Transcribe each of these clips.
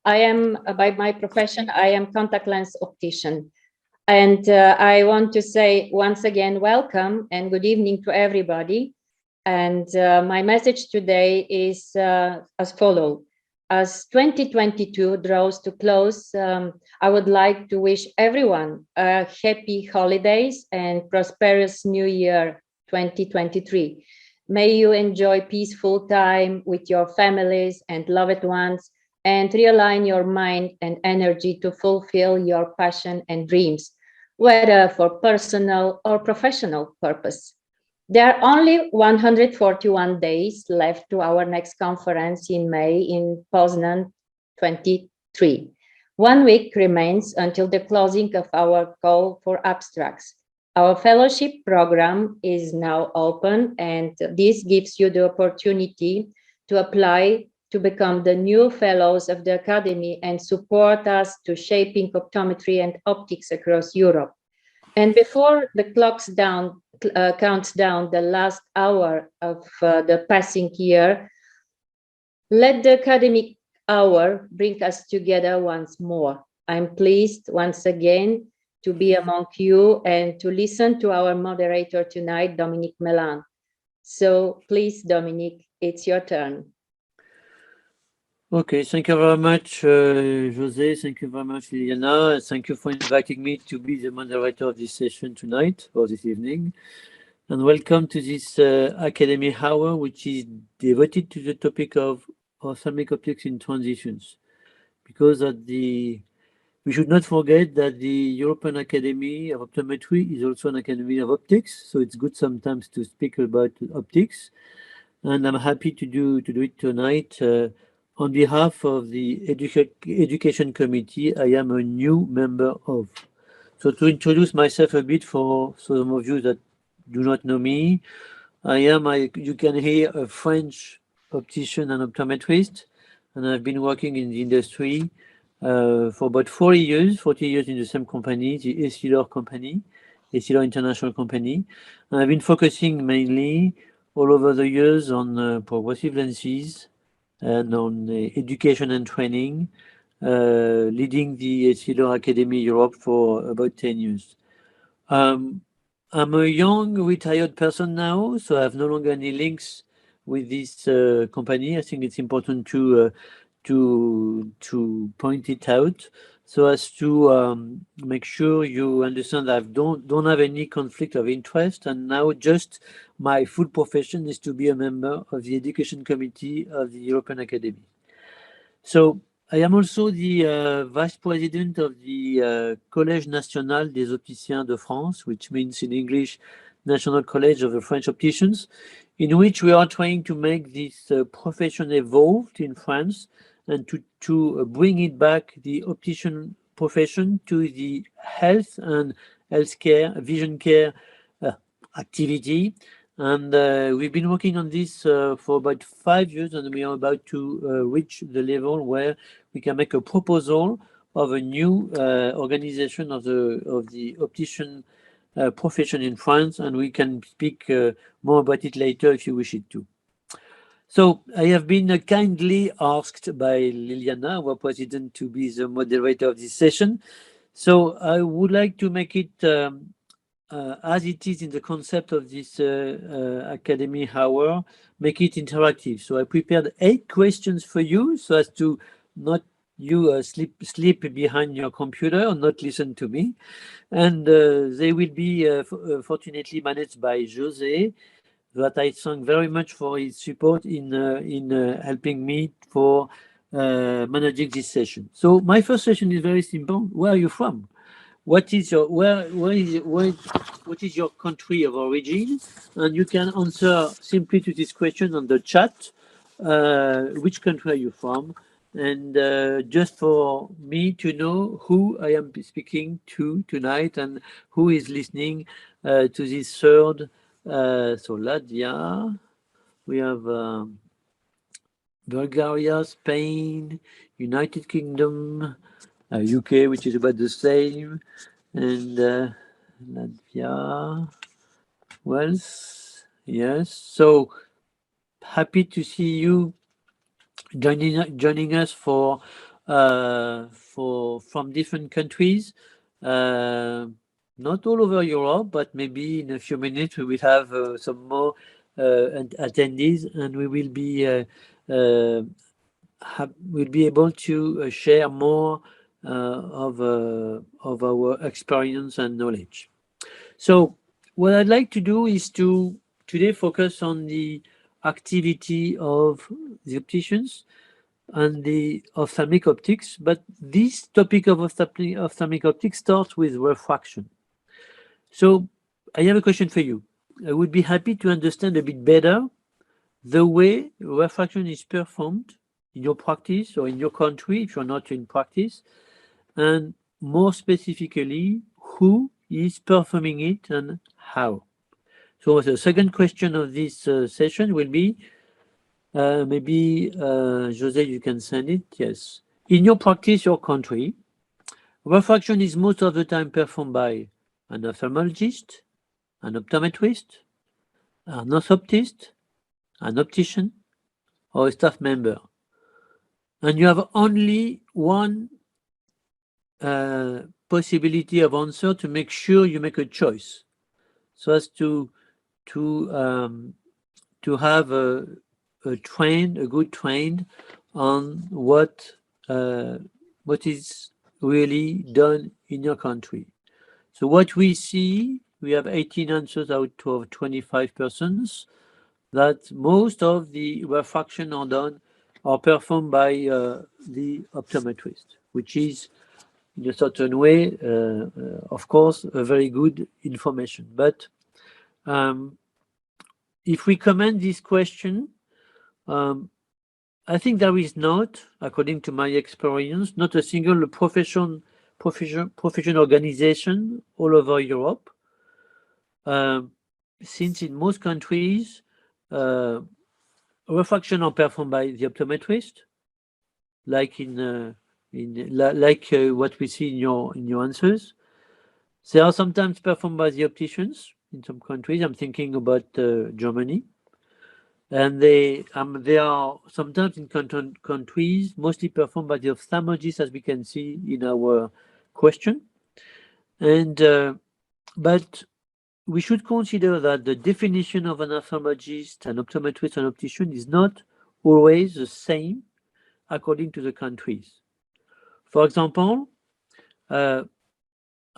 I am, by my profession, I am contact lens optician. And I want to say once again, welcome and good evening to everybody. And my message today is as follows. As 2022 draws to close, I would like to wish everyone a happy holidays and prosperous New Year 2023. May you enjoy peaceful time with your families and loved ones and realign your mind and energy to fulfill your passion and dreams, whether for personal or professional purpose. There are only 141 days left to our next conference in May in Poznan 23. 1 week remains until the closing of our call for abstracts. Our fellowship program is now open, and this gives you the opportunity to apply to become the new fellows of the Academy and support us to shaping optometry and optics across Europe. And before the counts down the last hour of the passing year, let the academic hour bring us together once more. I'm pleased once again to be among you and to listen to our moderator tonight, Dominique Meslin. So please, Dominique, it's your turn. Okay, thank you very much, Jose. Thank you very much, Liliana. Thank you for inviting me to be the moderator of this session tonight or this evening. And welcome to this Academy Hour, which is devoted to the topic of ophthalmic optics in transitions. Because we should not forget that the European Academy of Optometry is also an academy of optics, so it's good sometimes to speak about optics. And I'm happy to do it tonight. On behalf of the Education Committee, I am a new member of. So to introduce myself a bit for some of you that do not know me, you can hear, a French optician and optometrist, and I've been working in the industry for about 40 years in the same company, the Essilor company, Essilor International Company. And I've been focusing mainly all over the years on progressive lenses and on education and training, leading the Essilor Academy Europe for about 10 years. I'm a young retired person now, so I have no longer any links with this company. I think it's important to point it out so as to make sure you understand that I don't have any conflict of interest, and now just my full profession is to be a member of the Education Committee of the European Academy. So I am also the vice president of the Collège National des Opticiens de France, which means in English, National College of the French Opticians, in which we are trying to make this profession evolved in France and to bring it back, the optician profession, to the health and healthcare, vision care activity. And we've been working on this for about 5 years, and we are about to reach the level where we can make a proposal of a new organization of the optician profession in France, and we can speak more about it later if you wish it to. So I have been kindly asked by Liliana, our president, to be the moderator of this session. So I would like to make it as it is in the concept of this Academy Hour, make it interactive. So I prepared 8 questions for you so as to not you sleep behind your computer or not listen to me. And they will be fortunately managed by Jose, that I thank very much for his support in helping me for managing this session. So my first session is very simple. Where are you from? What is your what is your country of origin? And you can answer simply to this question on the chat. Which country are you from? And just for me to know who I am speaking to tonight and who is listening to this third. So Latvia, we have Bulgaria, Spain, United Kingdom, UK, which is about the same, and Latvia, Wales, yes. So happy to see you joining us for from different countries, not all over Europe, but maybe in a few minutes we will have some more attendees, and we will be we'll be able to share more of our experience and knowledge. So what I'd like to do is to today focus on the activity of the opticians and the ophthalmic optics, but this topic of ophthalmic optics starts with refraction. So I have a question for you. I would be happy to understand a bit better the way refraction is performed in your practice or in your country if you're not in practice, and more specifically, who is performing it and how. So the second question of this session will be, maybe Jose, you can send it. Yes. In your practice, your country, refraction is most of the time performed by an ophthalmologist, an optometrist, an orthoptist, an optician, or a staff member. And you have only one possibility of answer to make sure you make a choice, so as to have a good trained on what is really done in your country. So what we see, we have 18 answers out of 25 persons, that most of the refraction are performed by the optometrist, which is in a certain way, of course, a very good information. But if we comment this question, I think there is not, according to my experience, not a single profession organization all over Europe, since in most countries, refraction are performed by the optometrist, like what we see in your answers. They are sometimes performed by the opticians in some countries. I'm thinking about Germany. And they are sometimes in countries mostly performed by the ophthalmologist, as we can see in our question. And but we should consider that the definition of an ophthalmologist, an optometrist, and optician is not always the same according to the countries. For example, an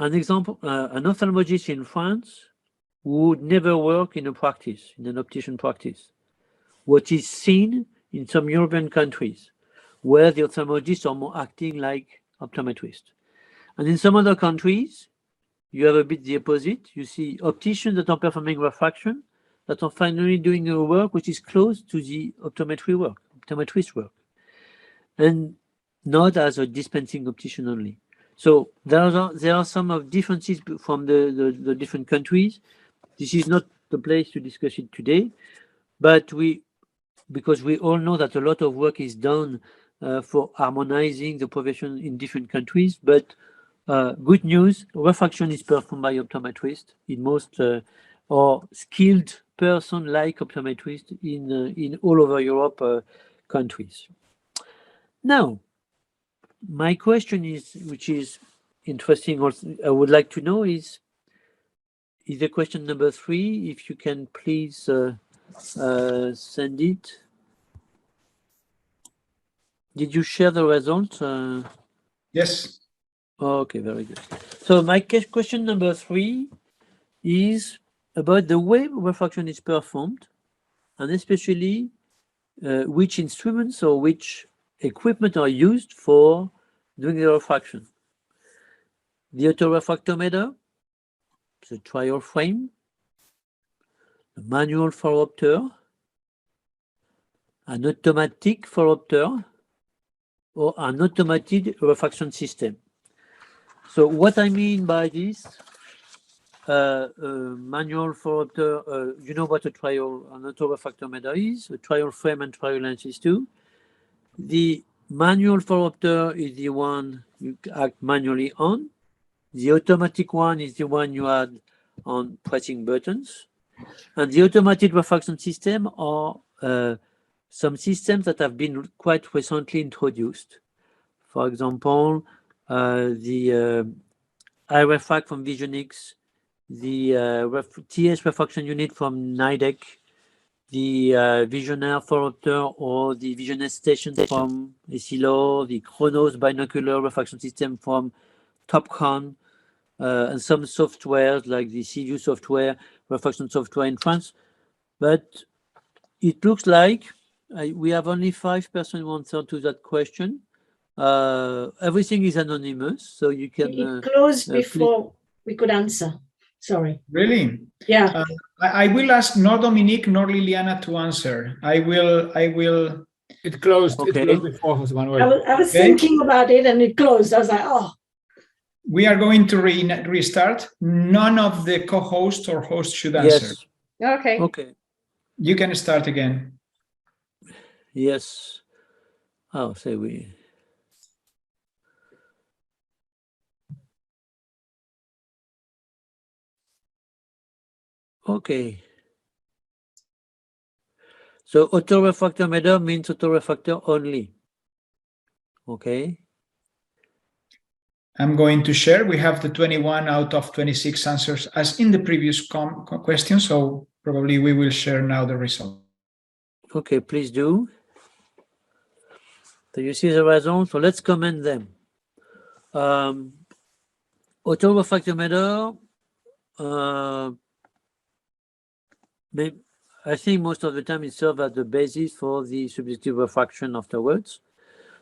ophthalmologist in France would never work in an optician practice. What is seen in some European countries, where the ophthalmologists are more acting like optometrists. And in some other countries, you have a bit the opposite. You see opticians that are performing refraction, that are finally doing a work which is close to the optometrist work, and not as a dispensing optician only. So there are some of differences from the different countries. This is not the place to discuss it today, but because we all know that a lot of work is done for harmonizing the profession in different countries. But good news, refraction is performed by optometrists in most or skilled person like optometrists in all over Europe countries. Now, my question is, which is interesting also, I would like to know is the question number 3, if you can please send it. Did you share the results? Yes. Okay, very good. So my question number 3 is about the way refraction is performed, and especially which instruments or which equipment are used for doing the refraction. The autorefractometer, the trial frame, the manual phoropter, an automatic phoropter, or an automated refraction system. So what I mean by this, manual phoropter, you know what an autorefractometer is, a trial frame and trial lenses too. The manual phoropter is the one you act manually on. The automatic one is the one you add on pressing buttons. And the automated refraction system are some systems that have been quite recently introduced. For example, the iRefract from Visionix, the TS refraction unit from Nidec, the Visionaire phoropter or the Visionaire station from Essilor, the Chronos binocular refraction system from Topcon, and some softwares like the CView software, refraction software in France. But it looks like we have only 5% who answered to that question. Everything is anonymous, so you can. It closed please. before we could answer. Sorry. Really? Yeah. I will ask nor Dominique nor Liliana to answer. I will. It closed. Okay. It closed before Jose Manuel. I was Okay. thinking about it and it closed. I was like, oh. We are going to restart. None of the co-host or host should answer. Yes. Okay. Okay. You can start again. Yes. Oh, say we. Okay. So autorefractor method means autorefractor only. Okay. I'm going to share. We have the 21 out of 26 answers as in the previous question, so probably we will share now the result. Okay, please do. So you see the results. So let's comment them. Autorefractor method. I think most of the time it serves as the basis for the subjective refraction afterwards.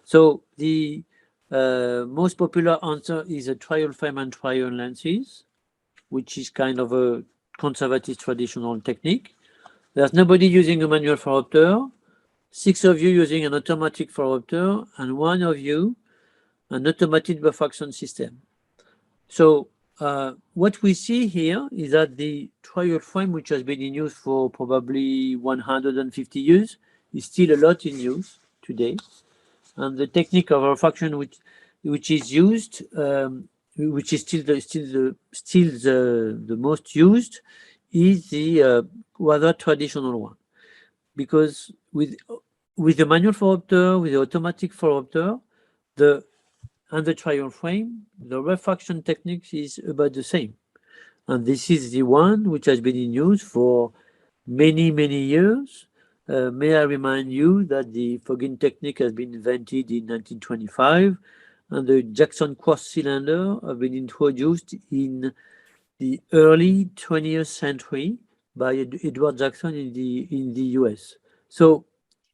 So the most popular answer is a trial frame and trial lenses, which is kind of a conservative traditional technique. There's nobody using a manual phoropter, 6 of you using an automatic phoropter, and 1 of you an automated refraction system. So what we see here is that the trial frame, which has been in use for probably 150 years, is still a lot in use today. And the technique of refraction which is used, which is still the most used, is the rather traditional one, because with the manual phoropter, with the automatic phoropter, and the trial frame, the refraction technique is about the same. And this is the one which has been in use for many, many years. May I remind you that the fogging technique has been invented in 1925, and the Jackson cross cylinder have been introduced in the early 20th century by Edward Jackson in the US. So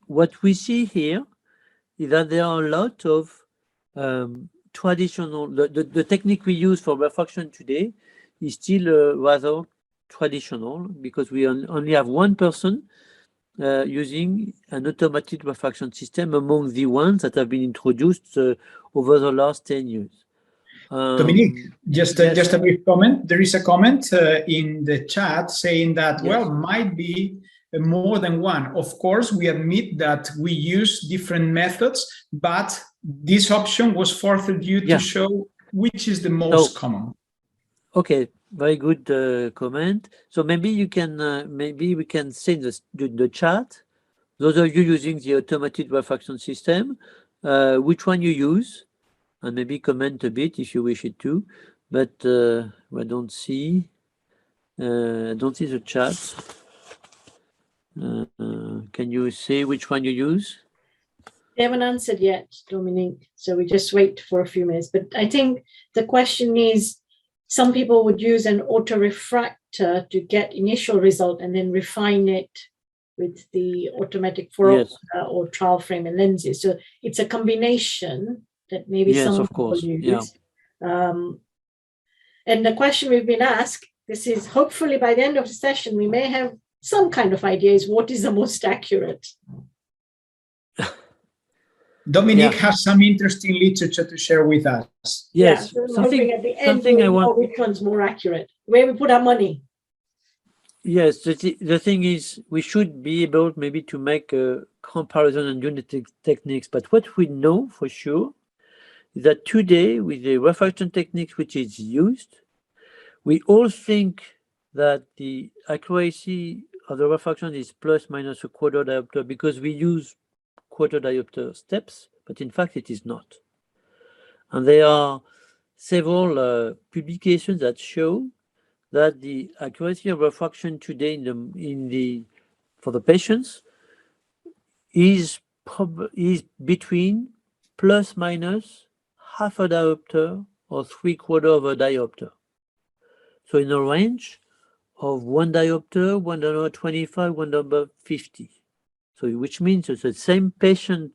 what we see here is that there are a lot of traditional, the technique we use for refraction today is still rather traditional, because we only have one person using an automated refraction system among the ones that have been introduced over the last 10 years. Dominique, just a brief comment. There is a comment in the chat saying that, yes, well, might be more than one. Of course, we admit that we use different methods, but this option was forced you to show which is the most common. Okay, very good comment. So maybe you can, maybe we can say the chat. Those of you using the automated refraction system, which one you use, and maybe comment a bit if you wish it to. But I don't see the chat. Can you say which one you use? They haven't answered yet, Dominique. So we just wait for a few minutes. But I think the question is, some people would use an autorefractor to get initial result and then refine it with the automatic phoropter or trial frame and lenses. So it's a combination that maybe some people use. And the question we've been asked, this is hopefully by the end of the session, we may have some kind of idea is what is the most accurate. Dominique has some interesting literature to share with us. Yes, so something at the end I want. Which one's more accurate? Where we put our money. Yes, the thing is, we should be able maybe to make a comparison on unit techniques. But what we know for sure is that today, with the refraction techniques which is used, we all think that the accuracy of the refraction is plus minus a quarter diopter because we use quarter diopter steps, but in fact it is not. And there are several publications that show that the accuracy of refraction today for the patients is between plus minus half a diopter or 3/4 of a diopter. So in a range of 1 diopter, 1/25, 1/50. So which means it's the same patient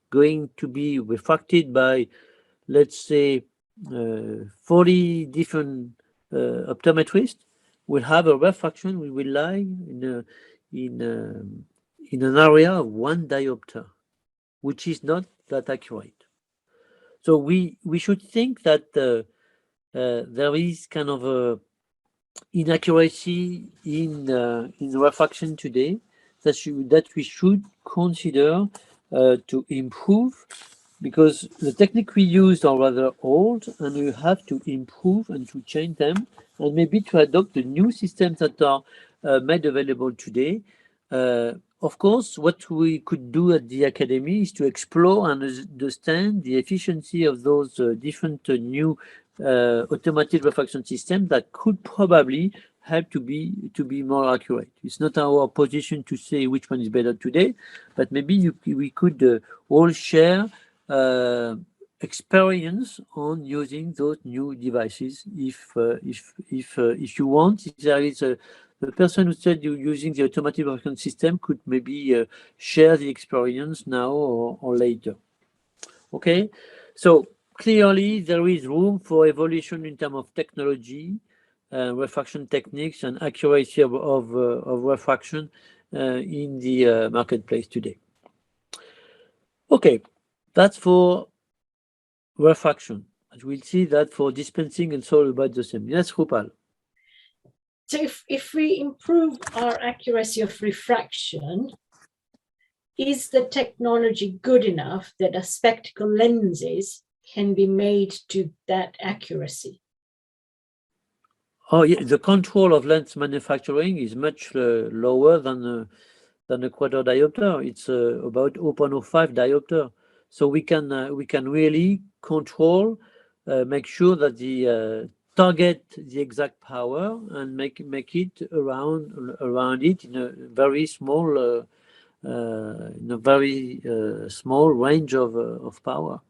going to be refracted by, let's say, 40 different optometrists, will have a refraction, we will lie in an area of 1 diopter, which is not that accurate. So we should think that there is kind of a inaccuracy in refraction today that we should consider to improve, because the technique we used are rather old, and we have to improve and to change them, and maybe to adopt the new systems that are made available today. Of course, what we could do at the Academy is to explore and understand the efficiency of those different new automated refraction systems that could probably help to be more accurate. It's not our position to say which one is better today, but maybe we could all share experience on using those new devices. If you want, if there is the person who said you're using the automatic refraction system could maybe share the experience now or later. Okay, so clearly there is room for evolution in terms of technology, refraction techniques, and accuracy of refraction in the marketplace today. Okay, that's for refraction. And we'll see that for dispensing and so about the same. Yes, Rupal. So if we improve our accuracy of refraction, is the technology good enough that a spectacle lenses can be made to that accuracy? Oh, yeah, the control of lens manufacturing is much lower than a quarter diopter. It's about 0.05 diopter. So we can really control, make sure that the target the exact power and make it around it in a very small small range of power.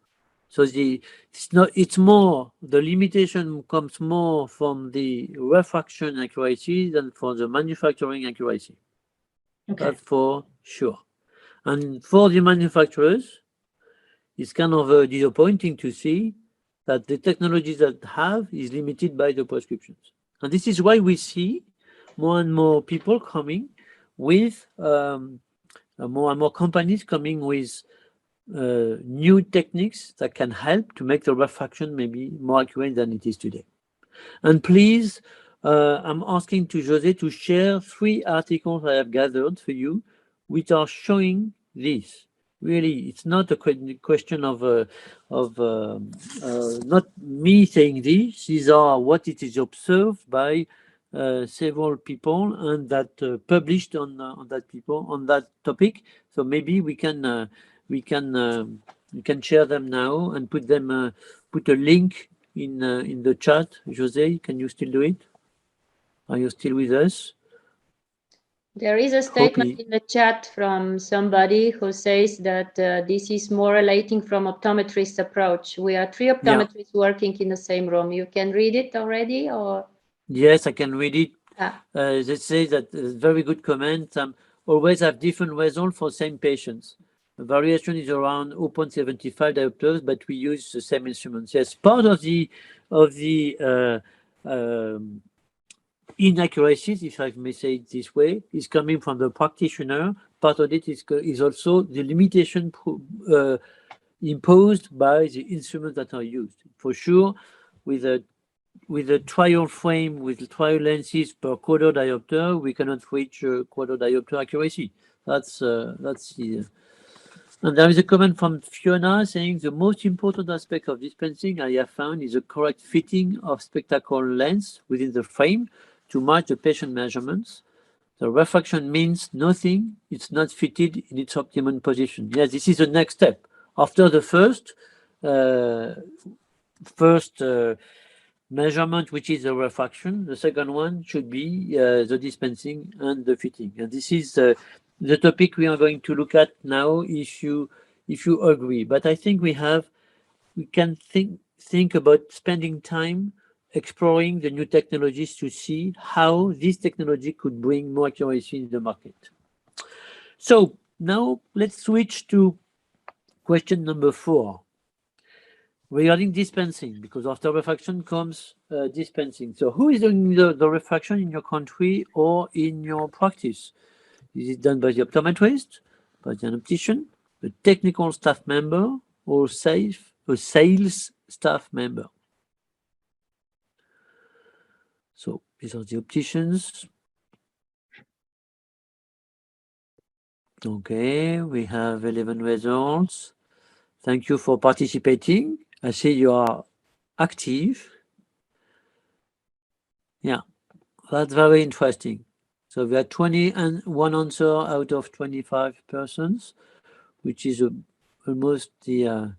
So it's more, the limitation comes more from the refraction accuracy than from the manufacturing accuracy. Okay. That's for sure. And for the manufacturers, it's kind of disappointing to see that the technologies that have is limited by the prescriptions. And this is why we see more and more people coming with more and more companies coming with new techniques that can help to make the refraction maybe more accurate than it is today. And please, I'm asking to José to share 3 articles I have gathered for you, which are showing this. Really, it's not a question of not me saying this. These are what it is observed by several people and that published on that topic. So maybe we can share them now and put a link in the chat. José, can you still do it? Are you still with us? There is a statement in the chat from somebody who says that this is more relating from optometrist approach. We are 3 optometrists working in the same room. You can read it already, or? Yes, I can read it. They say that very good comment. Always have different results for same patients. The variation is around 0.75 diopters, but we use the same instruments. Yes, part of the inaccuracies, if I may say it this way, is coming from the practitioner. Part of it is also the limitation imposed by the instruments that are used. For sure, with a trial frame, with trial lenses per quarter diopter, we cannot reach quarter diopter accuracy. That's the. And there is a comment from Fiona saying the most important aspect of dispensing I have found is the correct fitting of spectacle lens within the frame to match the patient measurements. The refraction means nothing. It's not fitted in its optimum position. Yes, this is the next step. After the first, first measurement, which is the refraction. The second one should be the dispensing and the fitting. And this is the topic we are going to look at now, if you agree. But I think we can think about spending time exploring the new technologies to see how this technology could bring more accuracy in the market. So now let's switch to question number 4 regarding dispensing, because after refraction comes dispensing. So who is doing the refraction in your country or in your practice? Is it done by the optometrist, by the optician, a technical staff member, or a sales staff member? So these are the opticians. Okay, we have 11 results. Thank you for participating. I see you are active. Yeah, that's very interesting. So we had 21 answer out of 25 persons, which is almost the.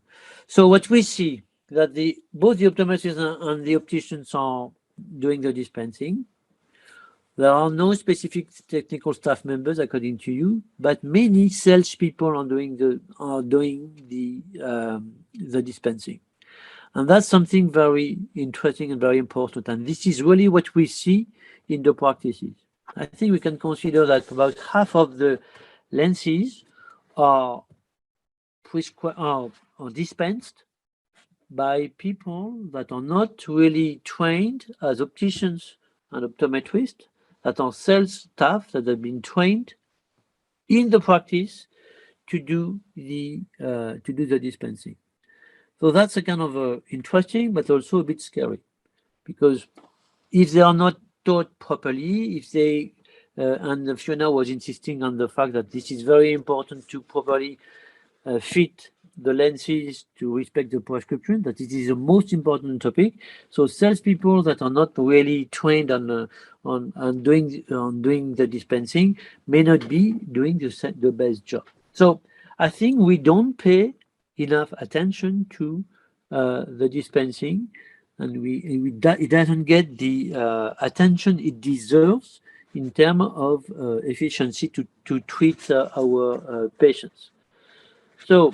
So what we see that both the optometrists and the opticians are doing the dispensing. There are no specific technical staff members, according to you, but many salespeople are doing the dispensing, and that's something very interesting and very important. And this is really what we see in the practices. I think we can consider that about half of the lenses are dispensed by people that are not really trained as opticians and optometrists, that are sales staff that have been trained in the practice to do the dispensing. So that's a kind of interesting, but also a bit scary, because if they are not taught properly, if they and Fiona was insisting on the fact that this is very important to properly fit the lenses to respect the prescription, that it is the most important topic. So salespeople that are not really trained on doing the dispensing may not be doing the best job. So I think we don't pay enough attention to the dispensing, and it doesn't get the attention it deserves in terms of efficiency to treat our patients. So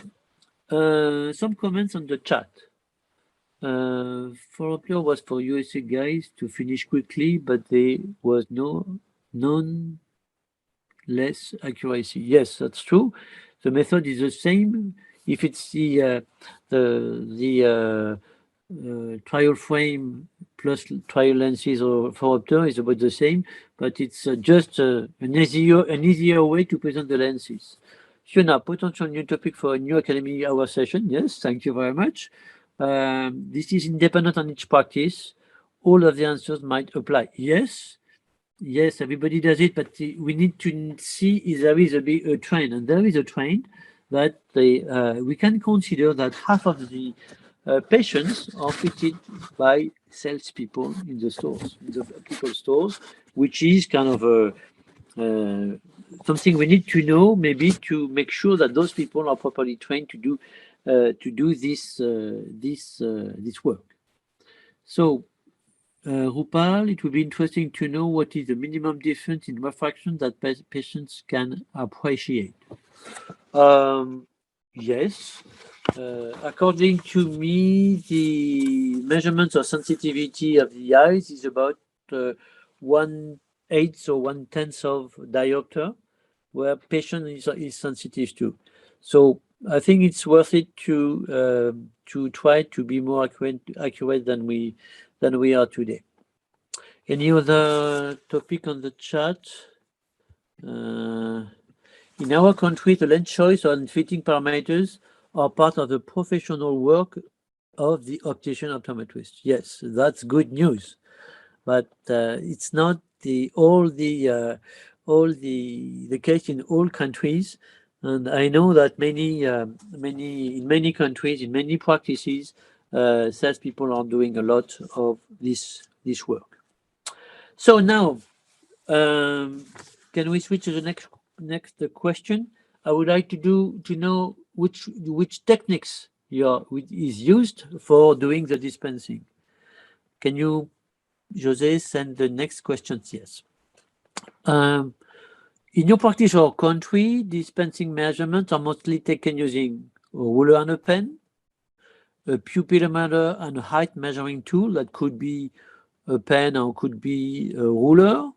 some comments on the chat. Follow was for USA guys to finish quickly, but there was none less accuracy. Yes, that's true. The method is the same. If it's the trial frame plus trial lenses or phoropter is about the same, but it's just an easier way to present the lenses. Fiona, potential new topic for a new Academy Hour session. Yes, thank you very much. This is independent on each practice. All of the answers might apply. Yes, everybody does it, but we need to see if there is a trend, and there is a trend that we can consider that half of the patients are fitted by salespeople in the stores, in the optical stores, which is kind of something we need to know, maybe to make sure that those people are properly trained to do this work. So, Rupal, it would be interesting to know what is the minimum difference in refraction that patients can appreciate. Yes, according to me, the measurements of sensitivity of the eyes is about 1/8 or 1/10 of diopter, where patient is sensitive to. So I think it's worth it to try to be more accurate than we are today. Any other topic on the chat? In our country, the lens choice and fitting parameters are part of the professional work of the optician optometrist. Yes, that's good news, but it's not all the case in all countries. And I know that in many countries, in many practices, salespeople are doing a lot of this work. So now, can we switch to the next question? I would like to know which techniques is used for doing the dispensing. Can you, Jose, send the next questions? Yes. In your practice or country, dispensing measurements are mostly taken using a ruler and a pen, a pupillometer and a height measuring tool that could be a pen or could be a ruler,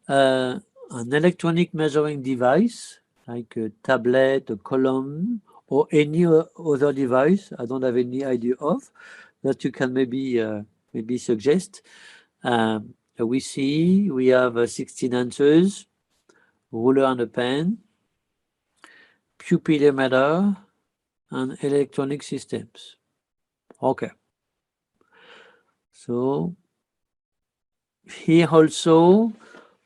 an electronic measuring device like a tablet, a column, or any other device I don't have any idea of that you can maybe suggest. We have 16 answers, ruler and a pen, pupillometer, and electronic systems. Okay. So here also,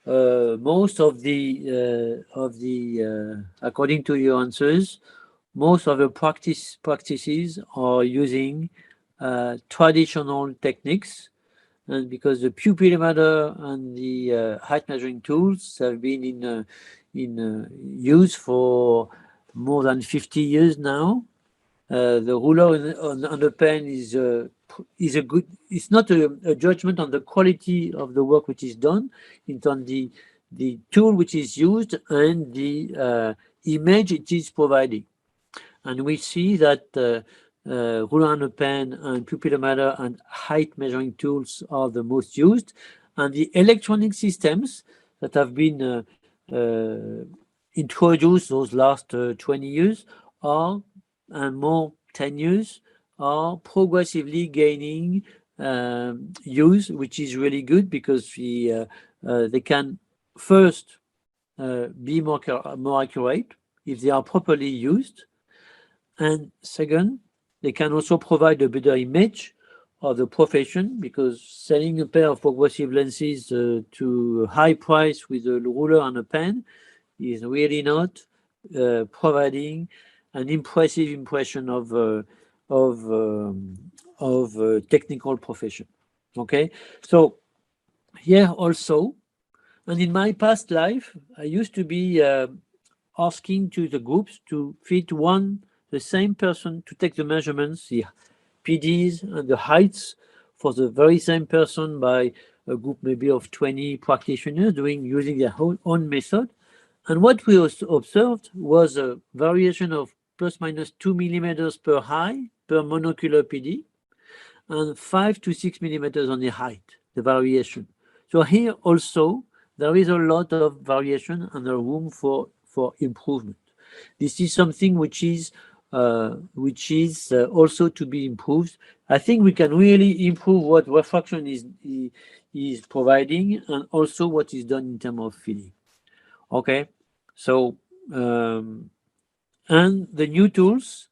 most of the according to your answers, most of the practices are using traditional techniques, and because the pupillometer and the height measuring tools have been in use for more than 50 years now. The ruler on the pen is a good. It's not a judgment on the quality of the work which is done. It's on the tool which is used and the image it is providing. And we see that ruler and a pen and pupillometer and height measuring tools are the most used, and the electronic systems that have been introduced those last 20 years are, and more 10 years, are progressively gaining use, which is really good because they can first be more accurate if they are properly used, and second, they can also provide a better image of the profession, because selling a pair of progressive lenses to a high price with a ruler and a pen is really not providing an impressive impression of technical profession. Okay, so here also, and in my past life, I used to be asking to the groups to fit the same person to take the measurements, the PDs and the heights for the very same person by a group maybe of 20 practitioners using their own method. And what we observed was a variation of plus minus 2 millimeters per high per monocular PD, and 5 to 6 millimeters on the height, the variation. So here also, there is a lot of variation and a room for improvement. This is something which is also to be improved. I think we can really improve what refraction is providing, and also what is done in terms of filling. Okay, so and the new tools,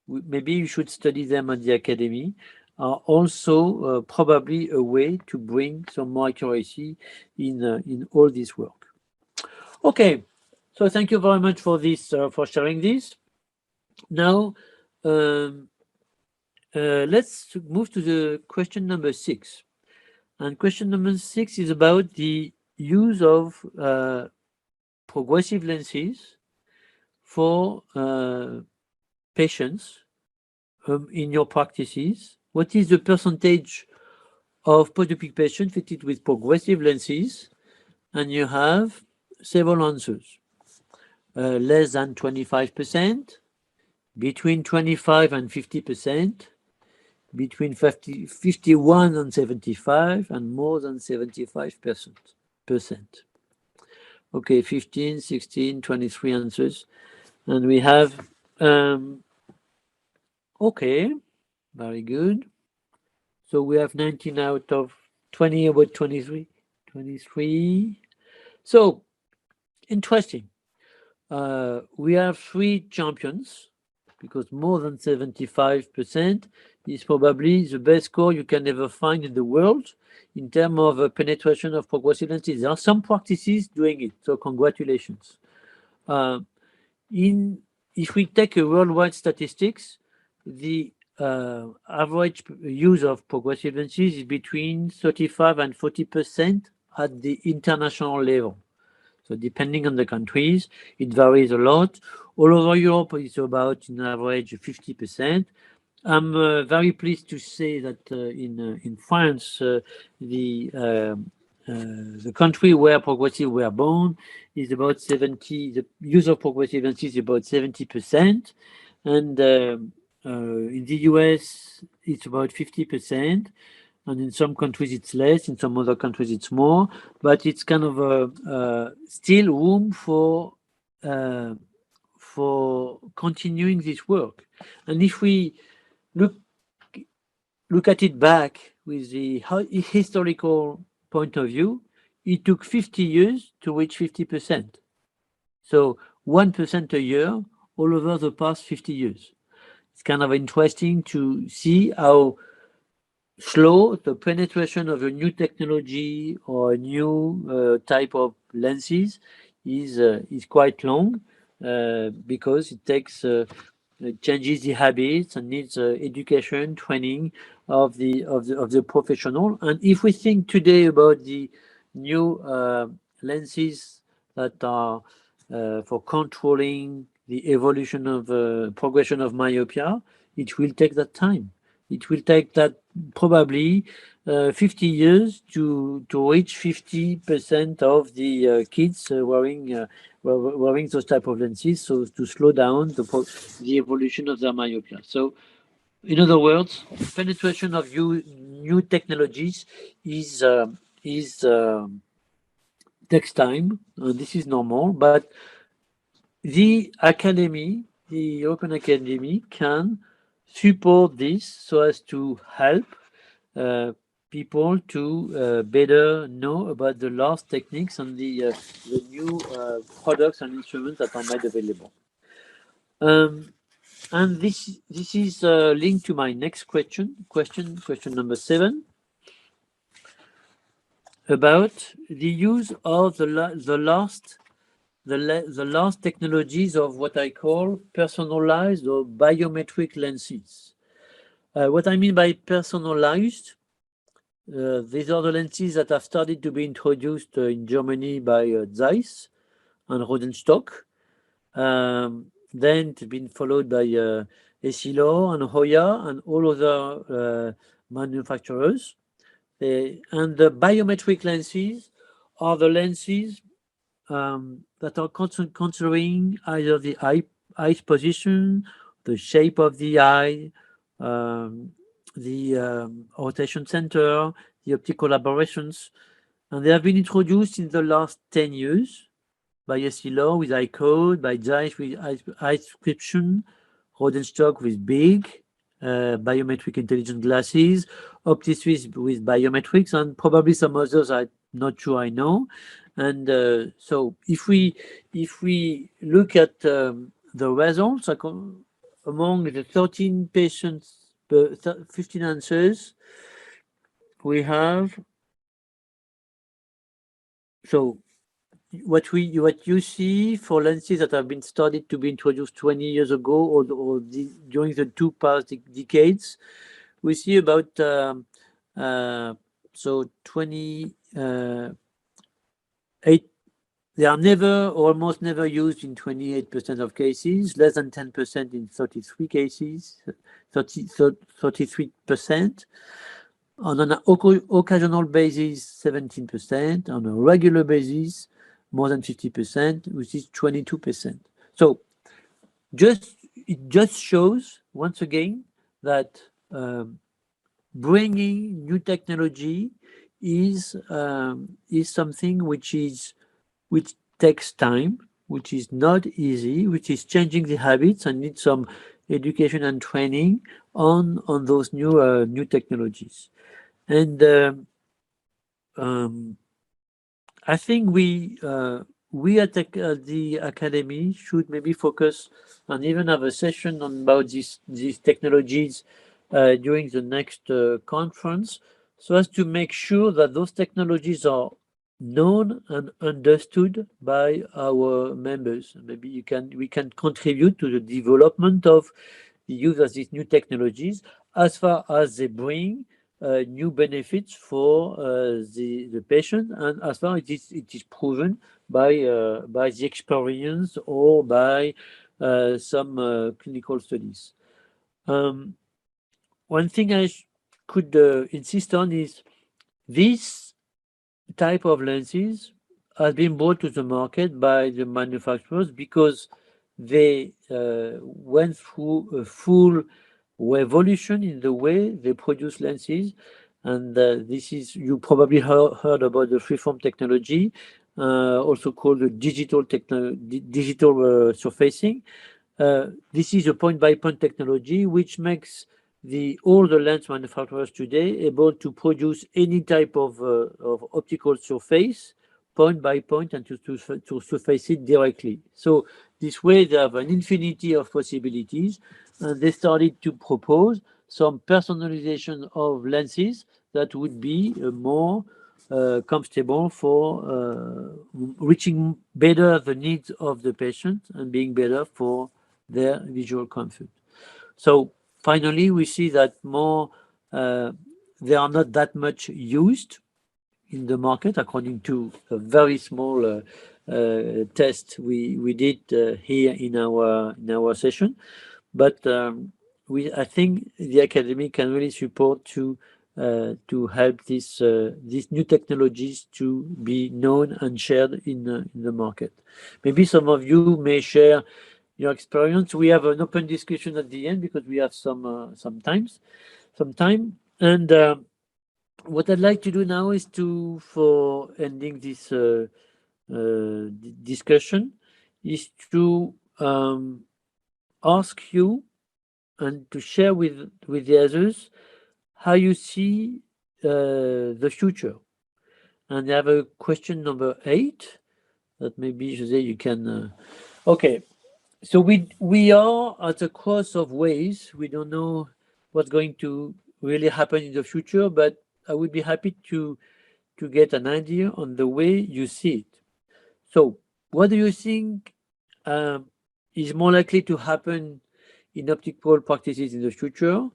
maybe you should study them at the academy, are also probably a way to bring some more accuracy in all this work. Okay, so thank you very much for this, for sharing this. Now, let's move to the question number 6. And question number 6 is about the use of progressive lenses for patients in your practices. What is the percentage of post-optic patients fitted with progressive lenses? And you have several answers. Less than 25%, between 25 and 50%, between 51 and 75, and more than 75%. Okay, 15, 16, 23 answers. And we have, okay, very good. So we have 19 out of 20, about 23. So, interesting. We have 3 champions, because more than 75% is probably the best score you can ever find in the world in terms of penetration of progressive lenses. There are some practices doing it, so congratulations. If we take a worldwide statistics, the average use of progressive lenses is between 35 and 40% at the international level. So depending on the countries, it varies a lot. All over Europe, it's about, in average, 50%. I'm very pleased to say that in France, the country where progressive were born is about 70. The use of progressive lenses is about 70%, and in the US it's about 50%, and in some countries it's less. In some other countries it's more, but it's kind of still room for continuing this work. And if we look at it back with the historical point of view, it took 50 years to reach 50%. So 1% a year all over the past 50 years. It's kind of interesting to see how slow the penetration of a new technology or a new type of lenses is quite long because it takes it changes the habits and needs education, training of the professional. And if we think today about the new lenses that are for controlling the evolution of progression of myopia, it will take that time. It will take that probably 50 years to reach 50% of the kids wearing those type of lenses, so to slow down the evolution of their myopia. So, in other words, penetration of new technologies is takes time, and this is normal. But the academy, the Open Academy, can support this so as to help people to better know about the last techniques and the new products and instruments that are made available. And this is linked to my next question number 7, about the use of the last technologies of what I call personalized or biometric lenses. What I mean by personalized, these are the lenses that have started to be introduced in Germany by Zeiss and Rodenstock. Then it's been followed by Essilor and Hoya and all other manufacturers. And the biometric lenses are the lenses that are considering either the eye's position, the shape of the eye, the rotation center, the optical aberrations, and they have been introduced in the last 10 years by Essilor with iCode, by Zeiss with iScription, Rodenstock with big biometric intelligent glasses, OptiSwiss with biometrics, and probably some others I'm not sure I know. And so if we look at the results among the 13 patients, 15 answers, we have, so what you see for lenses that have been started to be introduced 20 years ago or during the 2 past decades, we see about so 28. They are never or almost never used in 28% of cases, less than 10% in 33 cases, 33%. On an occasional basis, 17%. On a regular basis, more than 50%, which is 22%. So it just shows once again that bringing new technology is something which takes time, which is not easy, which is changing the habits and needs some education and training on those new technologies. And I think we at the academy should maybe focus and even have a session on about these technologies during the next conference, so as to make sure that those technologies are known and understood by our members. Maybe we can contribute to the development of the use of these new technologies as far as they bring new benefits for the patient, and as far as it is proven by the experience or by some clinical studies. one thing I could insist on is this type of lenses has been brought to the market by the manufacturers because they went through a full revolution in the way they produce lenses. And this is, you probably heard about the freeform technology, also called the digital surfacing. This is a point-by-point technology which makes all the lens manufacturers today able to produce any type of optical surface point by point and to surface it directly. So this way they have an infinity of possibilities, and they started to propose some personalization of lenses that would be more comfortable for reaching better the needs of the patient and being better for their visual comfort. So finally, we see that they are not that much used in the market, according to a very small test we did here in our session. But I think the academy can really support to help these new technologies to be known and shared in the market. Maybe some of you may share your experience. We have an open discussion at the end because we have some time. And what I'd like to do now is for ending this discussion, is to ask you and to share with the others how you see the future. And I have a question number 8 that maybe Jose you can. Okay. So we are at a cross of ways. We don't know what's going to really happen in the future, but I would be happy to get an idea on the way you see it. So what do you think is more likely to happen in optical practices in the future?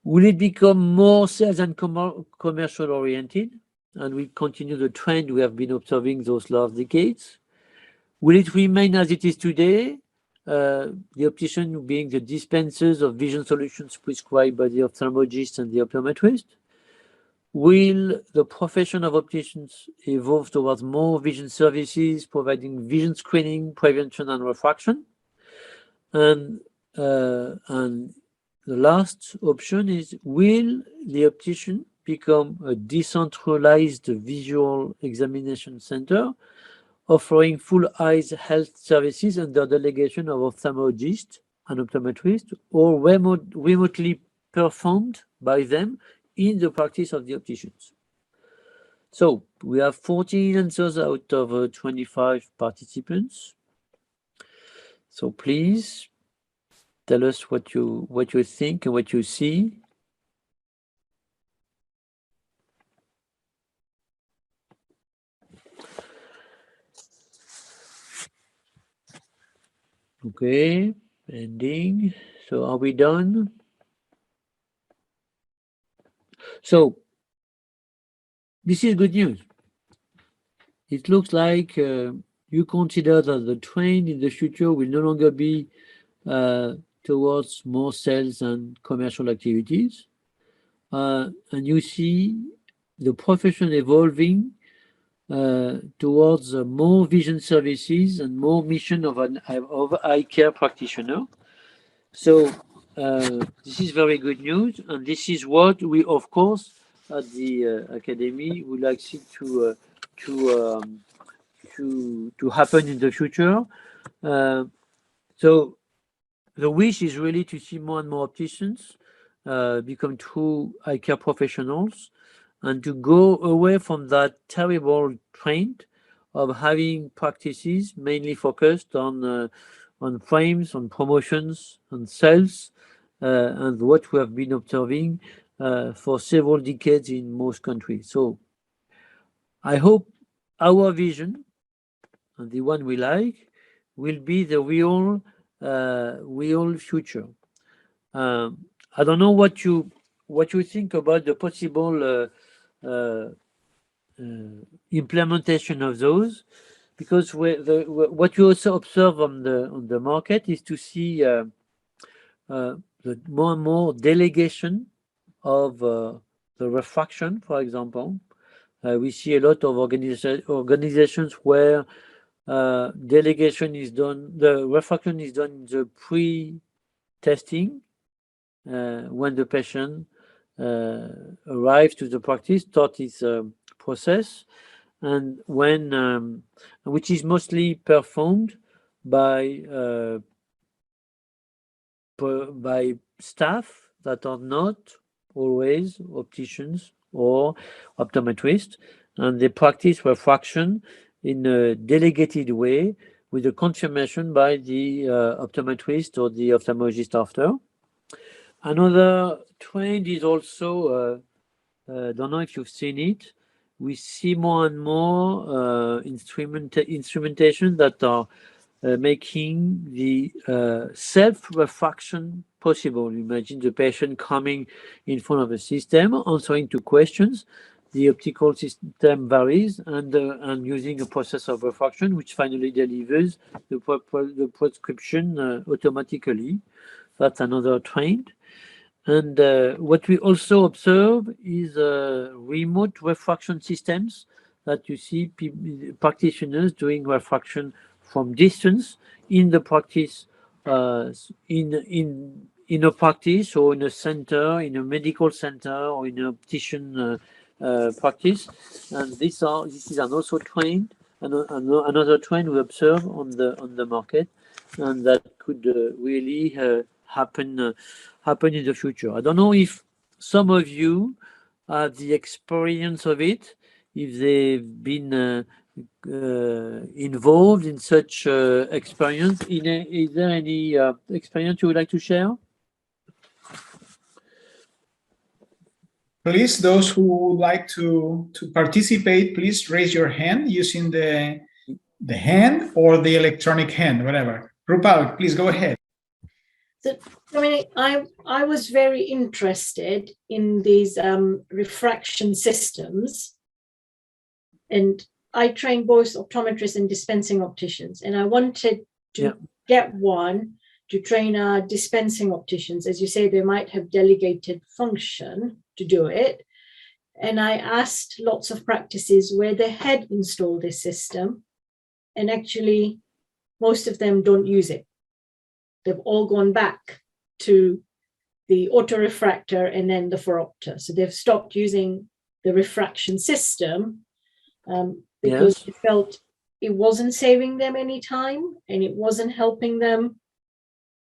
Will it become more sales and commercial oriented, and we continue the trend we have been observing those last decades? Will it remain as it is today? The optician being the dispensers of vision solutions prescribed by the ophthalmologist and the optometrist? Will the profession of opticians evolve towards more vision services, providing vision screening, prevention, and refraction? And the last option is, will the optician become a decentralized visual examination center, offering full eyes health services under delegation of ophthalmologists and optometrists, or remotely performed by them in the practice of the opticians? So we have 14 answers out of 25 participants. So please tell us what you think and what you see. Okay, ending. So are we done? So this is good news. It looks like you consider that the trend in the future will no longer be towards more sales and commercial activities. And you see the profession evolving towards more vision services and more mission of eye care practitioner. So this is very good news, and this is what we, of course, at the academy would like to happen in the future. So the wish is really to see more and more opticians become true eye care professionals, and to go away from that terrible trend of having practices mainly focused on frames, on promotions, on sales, and what we have been observing for several decades in most countries. So I hope our vision, and the one we like, will be the real future. I don't know what you think about the possible implementation of those, because what you also observe on the market is to see the more and more delegation of the refraction, for example. We see a lot of organizations where delegation is done, the refraction is done in the pre-testing when the patient arrives to the practice, start his process, and when which is mostly performed by staff that are not always opticians or optometrists, and they practice refraction in a delegated way with a confirmation by the optometrist or the ophthalmologist after. Another trend is also, don't know if you've seen it, we see more and more instrumentation that are making the self-refraction possible. Imagine the patient coming in front of a system, answering to questions. The optical system varies and using a process of refraction, which finally delivers the prescription automatically. That's another trend. And what we also observe is remote refraction systems that you see practitioners doing refraction from distance in the practice, in a practice or in a center, in a medical center or in an optician practice. And this is an also trend, another trend we observe on the market, and that could really happen in the future. I don't know if some of you have the experience of it, if they've been involved in such experience. Is there any experience you would like to share? Please, those who would like to participate, please raise your hand using the hand or the electronic hand, whatever. Rupal, please go ahead. So, Dominique, I was very interested in these refraction systems, and I train both optometrists and dispensing opticians, and I wanted to get one to train our dispensing opticians. As you say, they might have delegated function to do it. And I asked lots of practices where they had installed this system, and actually most of them don't use it. They've all gone back to the autorefractor and then the phoropter. So they've stopped using the refraction system because they felt it wasn't saving them any time and it wasn't helping them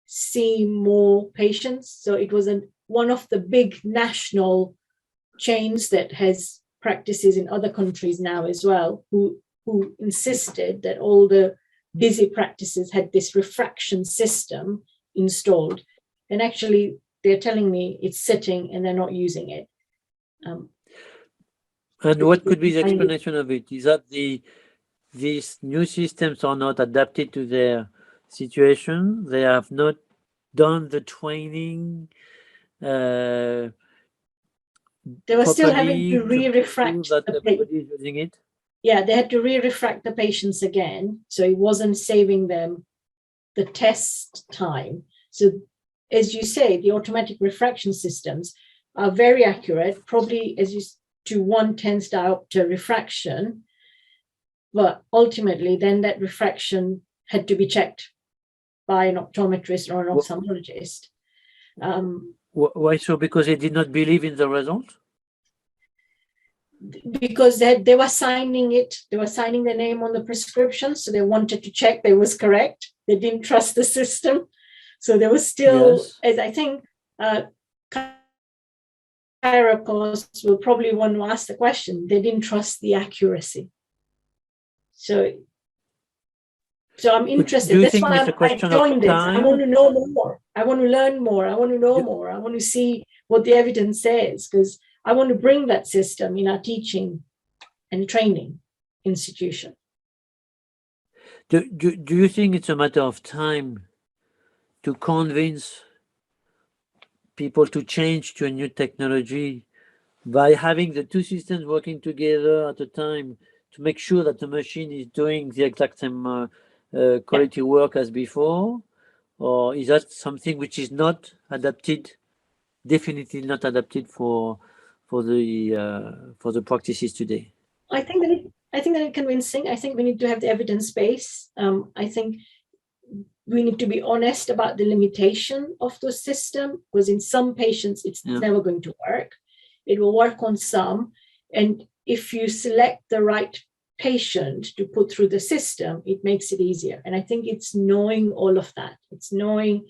see more patients. So it was one of the big national chains that has practices in other countries now as well, who insisted that all the busy practices had this refraction system installed. And actually, they're telling me it's sitting and they're not using it. And what could be the explanation of it? Is that these new systems are not adapted to their situation? They have not done the training. They were still having to re-refract the patient. Using it. Yeah, they had to re-refract the patients again, so it wasn't saving them the test time. So, as you say, the automatic refraction systems are very accurate, probably to 1/10 diopter refraction, but ultimately then that refraction had to be checked by an optometrist or an ophthalmologist. Why so? Because they did not believe in the result? Because they were signing it, they were signing their name on the prescription, so they wanted to check that it was correct. They didn't trust the system. So there was still, as I think, chiropractors will probably want to ask the question, they didn't trust the accuracy. So I'm interested. That's why I joined this. I want to know more. I want to learn more. I want to know more. I want to see what the evidence says, because I want to bring that system in our teaching and training institution. Do you think it's a matter of time to convince people to change to a new technology by having the two systems working together at a time to make sure that the machine is doing the exact same quality work as before? Or is that something which is not adapted definitely not adapted for the practices today. I think that it's convincing. I think we need to have the evidence base. I think we need to be honest about the limitation of the system, because in some patients it's never going to work. It will work on some, and if you select the right patient to put through the system, it makes it easier. And I think it's knowing all of that. It's knowing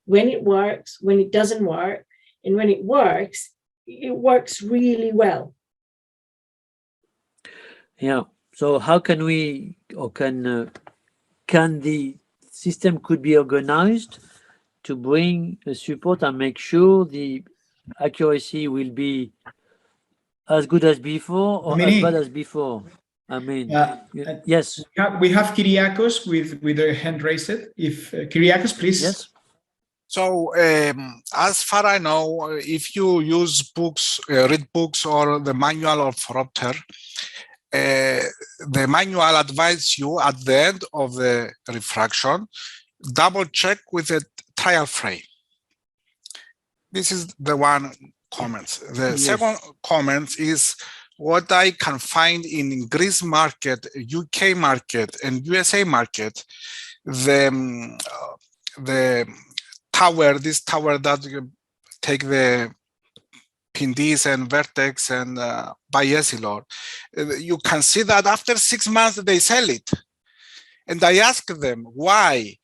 when it works, when it doesn't work, and when it works really well. Yeah. So how can we, or can the system could be organized to bring the support and make sure the accuracy will be as good as before or Dominique, as bad as before? I mean, yes. We have Kyriakos with a hand raised. If Kyriakos, please. Yes. So, as far I know, if you use books, read books or the manual of Ropter, the manual advises you at the end of the refraction, double check with a trial frame. This is the one comment. The second comment is what I can find in Greece market, UK market, and USA market. The tower, this tower that you take the Pindis and Vertex and Biesylor, you can see that after 6 months they sell it. And I asked them why.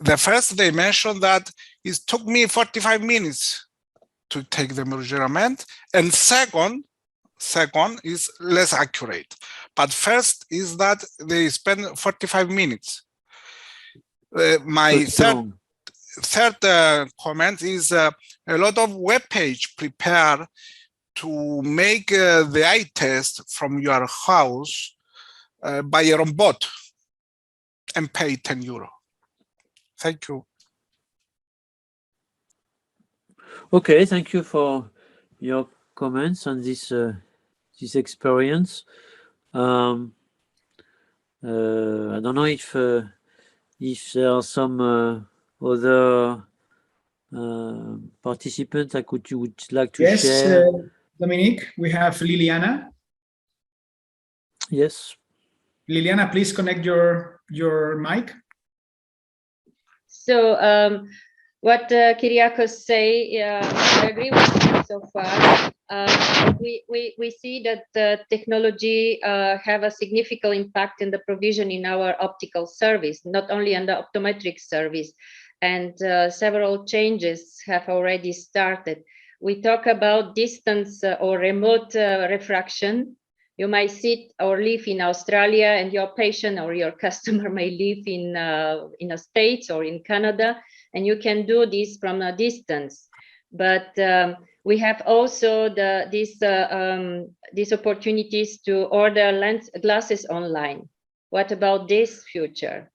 The first they mentioned that it took me 45 minutes to take the measurement, and second is less accurate. But first is that they spend 45 minutes. My third comment is a lot of web page prepared to make the eye test from your house by a robot and pay €10. Thank you. Okay, thank you for your comments on this this experience. I don't know if there are some other participants you would like to share. Yes, Dominique, we have Liliana. Yes. Liliana, please connect your mic. So what Kyriakos say, I agree with him so far. We see that technology have a significant impact in the provision in our optical service, not only in the optometric service, and several changes have already started. We talk about distance or remote refraction. You might sit or live in Australia, and your patient or your customer may live in the States or in Canada, and you can do this from a distance. But we have also these opportunities to order glasses online. What about this future?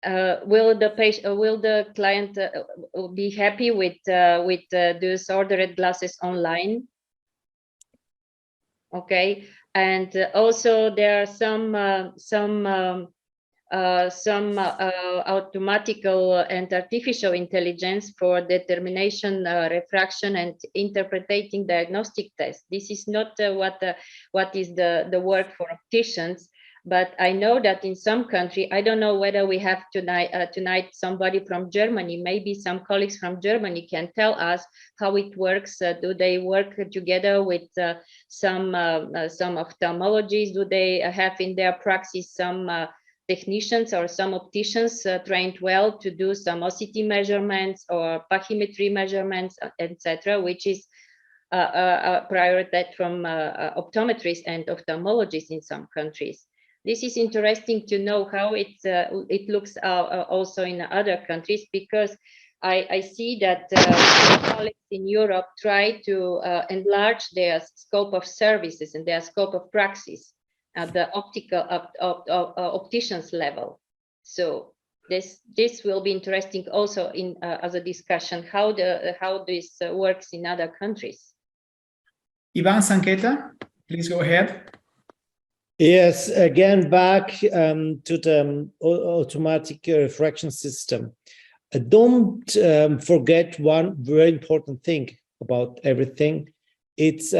Will the client be happy with those ordered glasses online? Okay, and also there are some automatical and artificial intelligence for determination, refraction, and interpreting diagnostic tests. This is not what is the work for opticians, but I know that in some country, I don't know whether we have tonight somebody from Germany, maybe some colleagues from Germany can tell us how it works. Do they work together with some ophthalmologists? Do they have in their praxis some technicians or some opticians trained well to do some OCT measurements or pachymetry measurements, etc., which is a priority from optometrists and ophthalmologists in some countries. This is interesting to know how it looks also in other countries, because I see that colleagues in Europe try to enlarge their scope of services and their scope of praxis at the opticians level. So this will be interesting also in as a discussion how this works in other countries. Ivan Sanqueta, please go ahead. Yes, again back to the automatic refraction system. don't forget one very important thing about everything. It's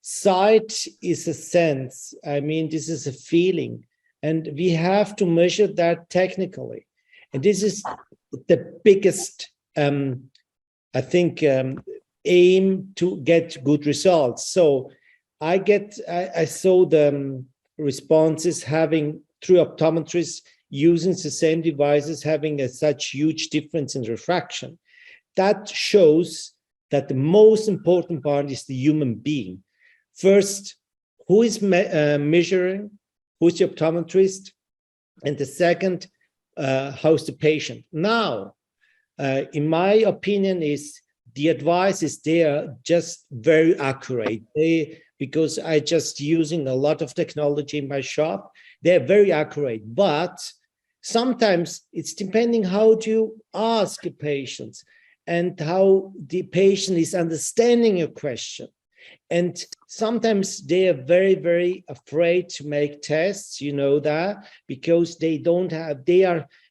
sight is a sense. I mean, this is a feeling, and we have to measure that technically. And this is the biggest, I think, aim to get good results. So I saw the responses having through optometrists using the same devices having such huge difference in refraction. That shows that the most important part is the human being. First, who is measuring, who's the optometrist, and the second, how's the patient. Now, in my opinion, is the advice is there just very accurate. Because I just using a lot of technology in my shop, they're very accurate, but sometimes it's depending how do you ask a patient and how the patient is understanding your question. And sometimes they are very, very afraid to make tests, you know that, because they don't have,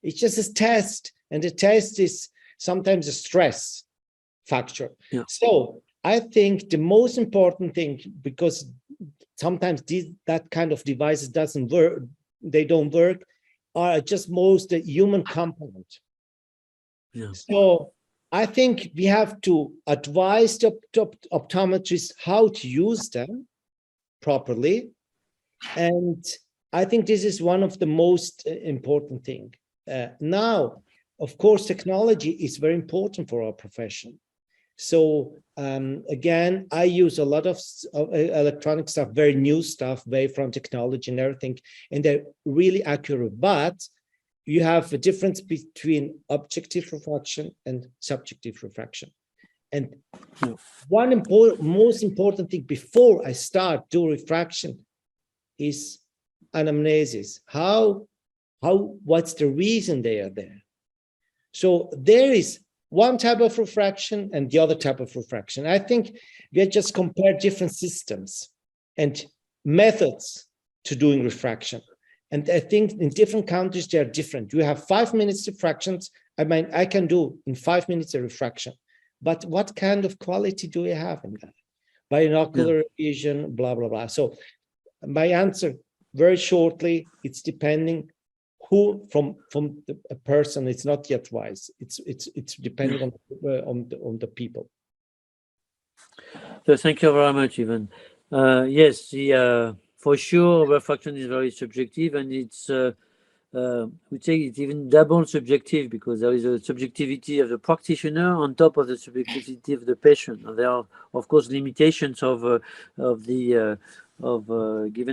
it's just a test, and the test is sometimes a stress factor. Yeah. So I think the most important thing, because sometimes that kind of devices doesn't work, they don't work, are just most the human component. Yeah. So I think we have to advise the optometrists how to use them properly. And I think this is one of the most important things. Now, of course, technology is very important for our profession. So again, I use a lot of electronic stuff, very new stuff, very from technology and everything, and they're really accurate. But you have a difference between objective refraction and subjective refraction. And one most important thing before I start do refraction is anamnesis. What's the reason they are there? So there is one type of refraction and the other type of refraction. I think we have just compared different systems and methods to doing refraction. And I think in different countries, they are different. You have 5 minutes refractions. I mean, I can do in 5 minutes a refraction, but what kind of quality do you have in that? Binocular vision, blah, blah, blah. So my answer very shortly, it's depending who from a person. It's not yet wise. It's depending on the people. So thank you very much, Ivan. Yes, for sure, refraction is very subjective, and it's we say it's even double subjective because there is a subjectivity of the practitioner on top of the subjectivity of the patient. And there are, of course, limitations given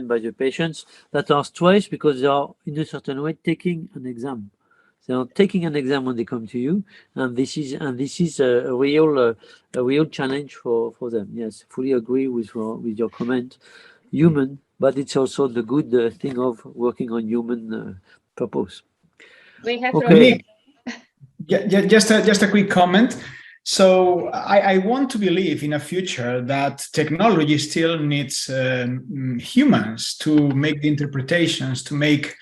by the patients that are stressed because they are in a certain way taking an exam. They are taking an exam when they come to you, and this is a real challenge for them. Yes, fully agree with your comment. Human, but it's also the good thing of working on human purpose. We have okay. Just a quick comment. So I want to believe in a future that technology still needs humans to make the interpretations, to make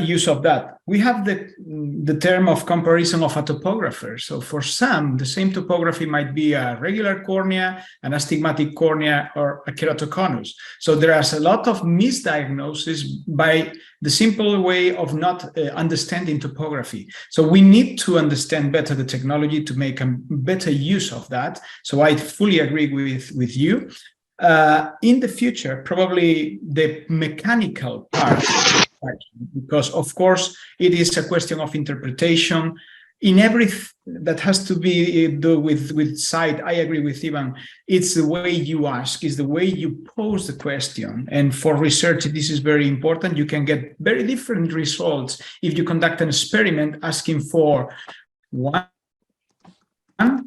use of that. We have the term of comparison of a topographer. So for some, the same topography might be a regular cornea, an astigmatic cornea, or a keratoconus. So there is a lot of misdiagnosis by the simple way of not understanding topography. So we need to understand better the technology to make a better use of that. So I fully agree with you. In the future, probably the mechanical part, because of course it is a question of interpretation in everything that has to be do with sight. I agree with Ivan. It's the way you ask, is the way you pose the question, and for research this is very important. You can get very different results if you conduct an experiment asking for one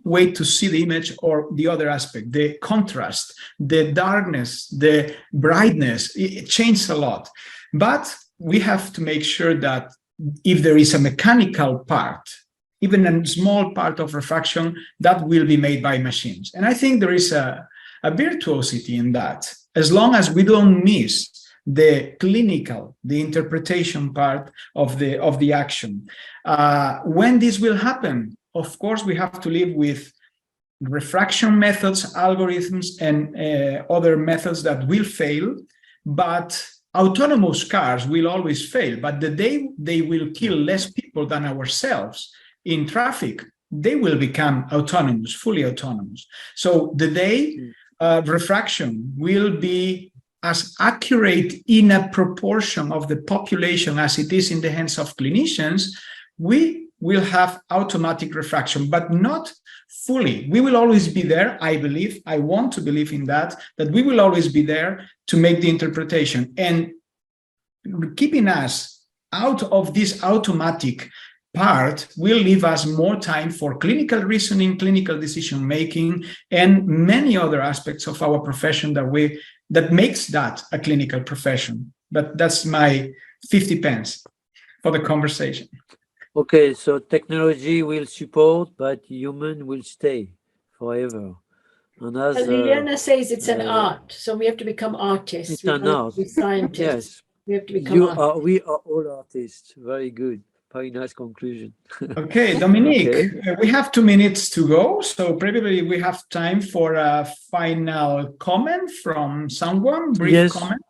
way to see the image or the other aspect, the contrast, the darkness, the brightness. It changes a lot, but we have to make sure that if there is a mechanical part, even a small part of refraction, that will be made by machines. And I think there is a virtuosity in that, as long as we don't miss the clinical, the interpretation part of the action. When this will happen, of course, we have to live with refraction methods, algorithms, and other methods that will fail, but autonomous cars will always fail. But the day they will kill less people than ourselves in traffic, they will become autonomous, fully autonomous. So the day refraction will be as accurate in a proportion of the population as it is in the hands of clinicians, we will have automatic refraction, but not fully. We will always be there, I believe, I want to believe in that we will always be there to make the interpretation. And keeping us out of this automatic part will leave us more time for clinical reasoning, clinical decision making, and many other aspects of our profession that makes that a clinical profession. But that's my 50 pence for the conversation. Okay, so technology will support, but human will stay forever. And as Liliana says it's an art, so we have to become artists. it's We an can't art. be scientists. Yes, We have to become artists. we are all artists. Very good. Very nice conclusion. Okay, Dominique, Okay. we have 2 minutes to go, so probably we have time for a final comment from someone, brief Yes. comment.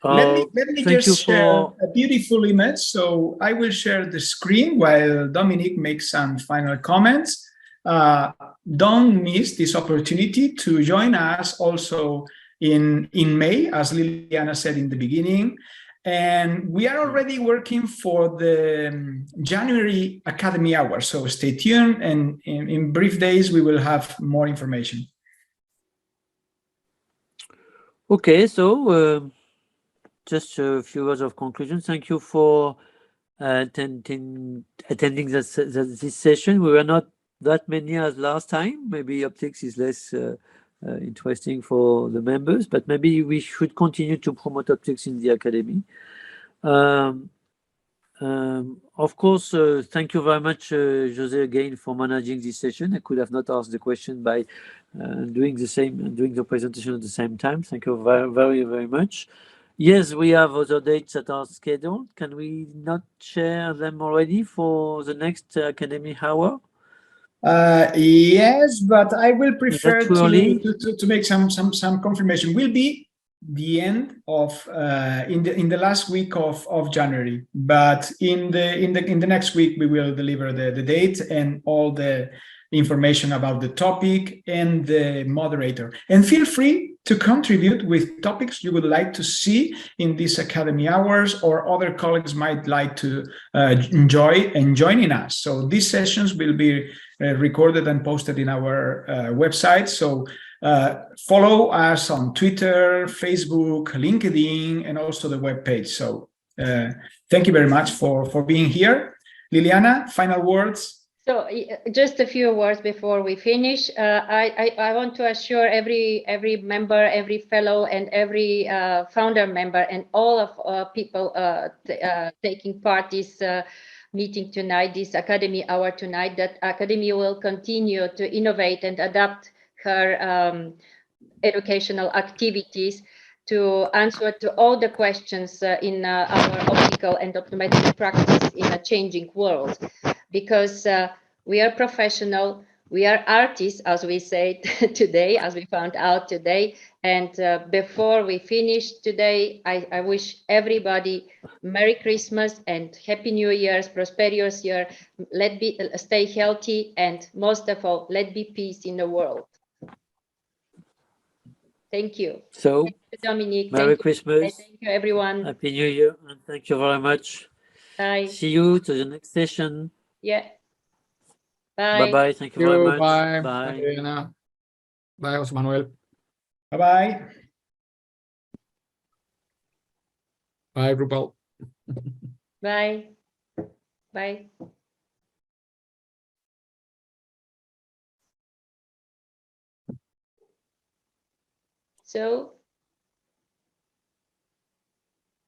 Let me Thank you just share for a beautiful image. So I will share the screen while Dominique makes some final comments. Don't miss this opportunity to join us also in May, as Liliana said in the beginning. And we are already working for the January Academy Hour. So stay tuned, and in brief days, we will have more information. Okay, so just a few words of conclusion. Thank you for attending this session. We were not that many as last time. Maybe optics is less interesting for the members, but maybe we should continue to promote optics in the academy. Of course, thank you very much, Jose, again for managing this session. I could have not asked the question by doing the presentation at the same time. Thank you very, very, very much. Yes, we have other dates that are scheduled. Can we not share them already for the next academy hour? Yes, but I will prefer to make some confirmation. Will be the end of in the last week of January, but in the next week we will deliver the date and all the information about the topic and the moderator. And feel free to contribute with topics you would like to see in these academy hours, or other colleagues might like to enjoy and joining us. So these sessions will be recorded and posted in our website. So follow us on Twitter, Facebook, LinkedIn, and also the webpage. So thank you very much for being here. Liliana, final words? So just a few words before we finish. I want to assure every member, every fellow, and every founder member, and all of people taking part this meeting tonight, this Academy Hour tonight, that Academy will continue to innovate and adapt her educational activities to answer to all the questions in our optical and optometric practice in a changing world. Because we are professional, we are artists, as we say today, as we found out today. And before we finish today, I wish everybody Merry Christmas and Happy New Year's, prosperous year. Stay healthy, and most of all, let be peace in the world. Thank you. So, thank you, Dominique. Merry Christmas. Thank you, everyone. Happy New Year, and thank you very much. Bye. See you to the next session. Yeah. Bye. Bye-bye. Thank you very much. Bye. Bye. Bye, bye, Jose Manuel. Bye-bye. Bye, Rupal. Bye. Bye. So